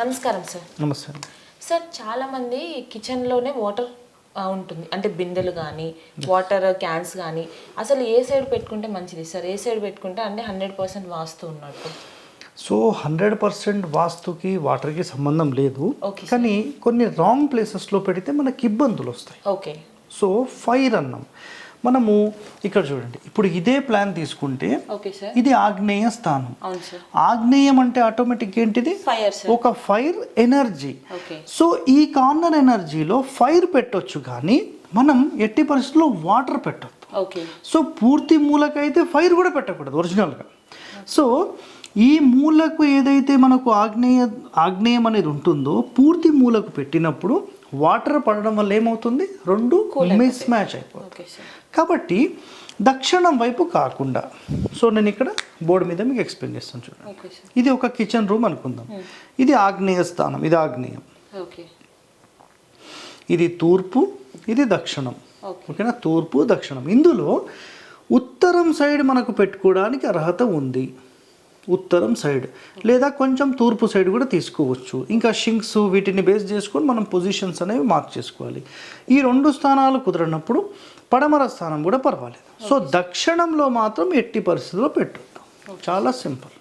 నమస్కారం సార్. నమస్తే. సార్ చాలామంది కిచెన్లోనే వాటర్ ఉంటుంది, అంటే బిందెలు కానీ వాటర్ క్యాన్స్ కానీ అసలు ఏ సైడ్ పెట్టుకుంటే మంచిది సార్? ఏ సైడ్ పెట్టుకుంటే అంటే 100% వాస్తు ఉన్నట్టు? సో 100% వాస్తుకి వాటర్కి సంబంధం లేదు, Okay, కానీ కొన్ని రాంగ్ ప్లేసెస్లో పెడితే మనకి ఇబ్బందులు వస్తాయి. ఓకే. సో ఫైర్ అన్నాం మనము. ఇక్కడ చూడండి, ఇప్పుడు ఇదే ప్లాన్ తీసుకుంటే ఓకే సార్. ఇది ఆగ్నేయ స్థానం. అవును సార్. ఆగ్నేయం అంటే ఆటోమేటిక్ ఏంటిది? Fire sir. ఒక ఫైర్ ఎనర్జీ. ఓకే. సో ఈ కార్నర్ ఎనర్జీలో ఫైర్ పెట్టొచ్చు, కానీ మనం ఎట్టి పరిస్థితుల్లో వాటర్ పెట్టొద్దు. ఓకే. సో పూర్తి మూలకైతే ఫైర్ కూడా పెట్టకూడదు ఒరిజినల్గా. సో ఈ మూలకు ఏదైతే మనకు ఆగ్నేయం అనేది ఉంటుందో పూర్తి మూలకు పెట్టినప్పుడు వాటర్ పడడం వల్ల ఏమవుతుంది? రెండు మిస్ మ్యాచ్ అయిపోతుంది. Okay sir. కాబట్టి దక్షిణం వైపు కాకుండా, సో నేను ఇక్కడ బోర్డు మీద మీకు ఎక్స్ప్లెయిన్ చేస్తాను చూడండి. Okay sir. ఇది ఒక కిచెన్ రూమ్ అనుకుందాం. ఇది ఆగ్నేయ స్థానం, ఇది ఆగ్నేయం, ఓకే. ఇది తూర్పు, ఇది దక్షిణం. ఓకేనా? తూర్పు దక్షిణం. ఇందులో ఉత్తరం సైడ్ మనకు పెట్టుకోవడానికి అర్హత ఉంది. ఉత్తరం సైడ్ లేదా కొంచెం తూర్పు సైడ్ కూడా తీసుకోవచ్చు. ఇంకా షింక్స్ వీటిని బేస్ చేసుకొని మనం పొజిషన్స్ అనేవి మార్క్ చేసుకోవాలి. ఈ రెండు స్థానాలు కుదరనప్పుడు పడమర స్థానం కూడా పర్వాలేదు. సో దక్షిణంలో మాత్రం ఎట్టి పరిస్థితుల్లో పెట్టొద్దు. చాలా సింపుల్.